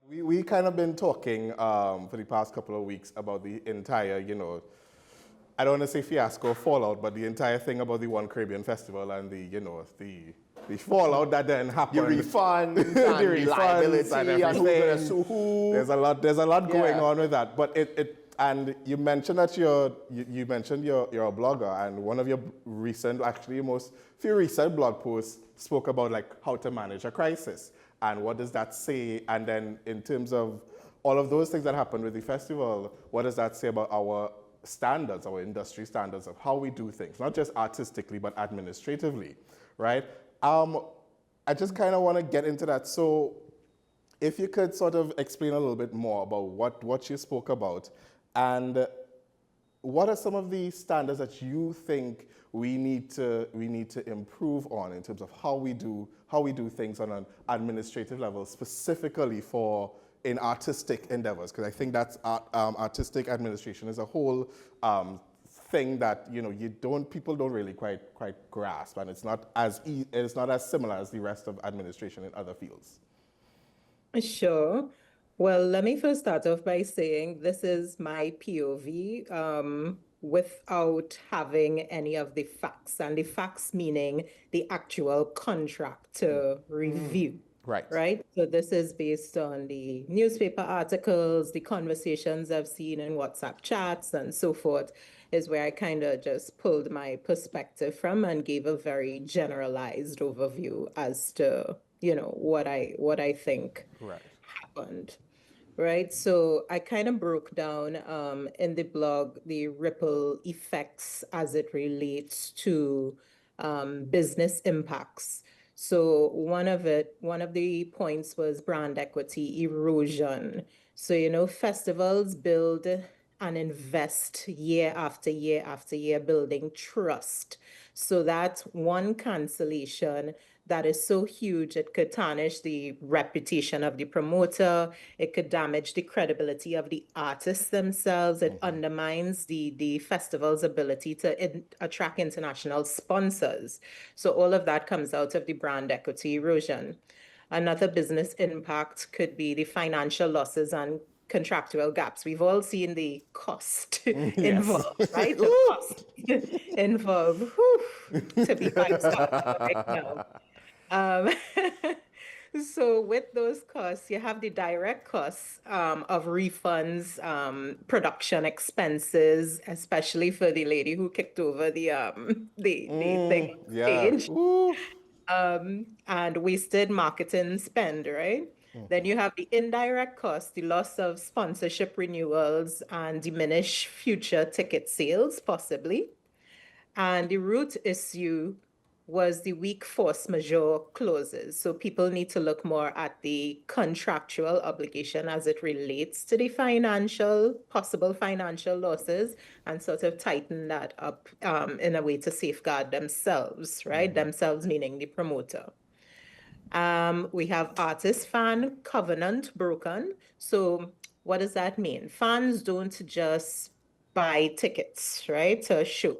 We kind of been talking for the past couple of weeks about the entire, I don't want to say fiasco or fallout, but the entire thing about the One Caribbean Festival and the fallout that then happened. The refunds, the and the liability, and and who's everything. going to sue who. There's a lot going on with that. But and you mentioned that you mentioned you're a blogger, and one of your few recent blog posts spoke about like how to manage a crisis. And what does that say? And then in terms of all of those things that happened with the festival, what does that say about our standards, our industry standards of how we do things, not just artistically, but administratively, right? I just kind of want to get into that. So if you could sort of explain a little bit more about what you spoke about, and what are some of the standards that you think we need to improve on in terms of how we do things on an administrative level, specifically in artistic endeavors? Because I think that's artistic administration as a whole thing that people don't really quite grasp, and it's not as similar as the rest of administration in other fields. Sure. Well, let me first start off by saying this is my POV without having any of the facts, and the facts meaning the actual contract to review. Right. So this is based on the newspaper articles, the conversations I've seen in WhatsApp chats and so forth, is where I kind of just pulled my perspective from and gave a very generalized overview as to, what I think happened. Right. So I kind of broke down in the blog the ripple effects as it relates to business impacts. So one of the points was brand equity erosion. So, festivals build and invest year after year after year building trust. So that's one cancellation that is so huge, it could tarnish the reputation of the promoter. It could damage the credibility of the artists themselves. It undermines the festival's ability to attract international sponsors. So all of that comes out of the brand equity erosion. Another business impact could be the financial losses and contractual gaps. We've all seen the cost involved, right? The cost involved to be five-star right now. So with those costs, you have the direct costs of refunds, production expenses, especially for the lady who kicked over the thing on stage, and wasted marketing spend, right? Then you have the indirect costs, the loss of sponsorship renewals and diminish future ticket sales, possibly. And the root issue was the weak force majeure clauses. So people need to look more at the contractual obligation as it relates to the possible financial losses, and sort of tighten that up in a way to safeguard themselves, right? Themselves meaning the promoter. We have artist-fan covenant broken. So what does that mean? Fans don't just buy tickets, right, to a show.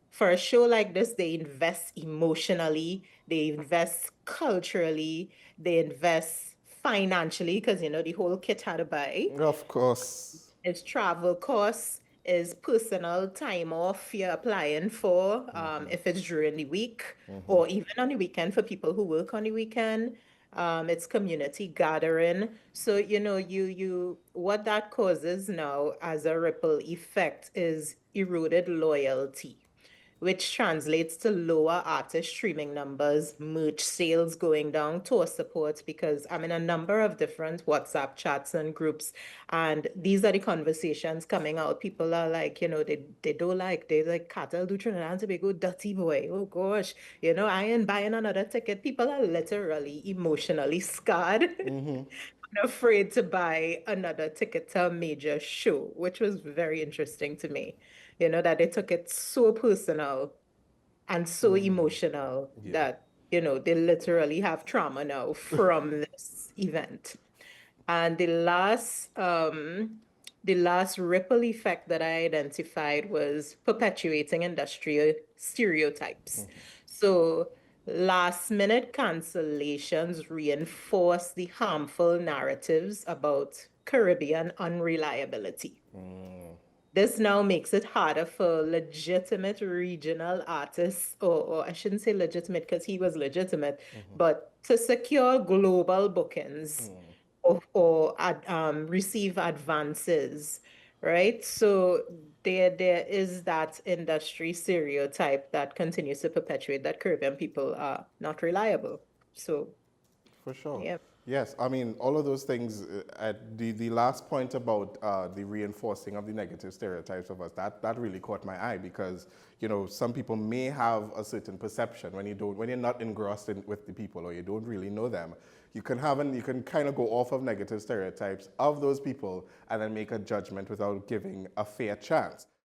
For a show like this, they invest emotionally, they invest culturally, they invest financially, because, the whole kit had to buy. Of course. It's travel costs, is personal time off you're applying for, if it's during the week, or even on the weekend for people who work on the weekend. It's community gathering. So, what that causes now as a ripple effect is eroded loyalty, which translates to lower artist streaming numbers, merch sales going down, tour support, because I'm in a number of different WhatsApp chats and groups, and these are the conversations coming out. People are like, they like Cartel do Trinidad and Tobago, dirty boy. Oh gosh, I ain't buying another ticket. People are literally emotionally scarred. Afraid to buy another ticket to a major show, which was very interesting to me. That they took it so personal and so emotional that, they literally have trauma now from this event. And the last ripple effect that I identified was perpetuating industrial stereotypes. So last-minute cancellations reinforce the harmful narratives about Caribbean unreliability. This now makes it harder for legitimate regional artists, or I shouldn't say legitimate because he was legitimate, but to secure global bookings or receive advances, right? So there is that industry stereotype that continues to perpetuate that Caribbean people are not reliable. So, For sure. yeah. Yes, I mean, all of those things, the last point about the reinforcing of the negative stereotypes of us, that really caught my eye because, you know, some people may have a certain perception when you're not engrossed with the people or you don't really know them. You can kind of go off of negative stereotypes of those people and then make a judgment without giving a fair chance.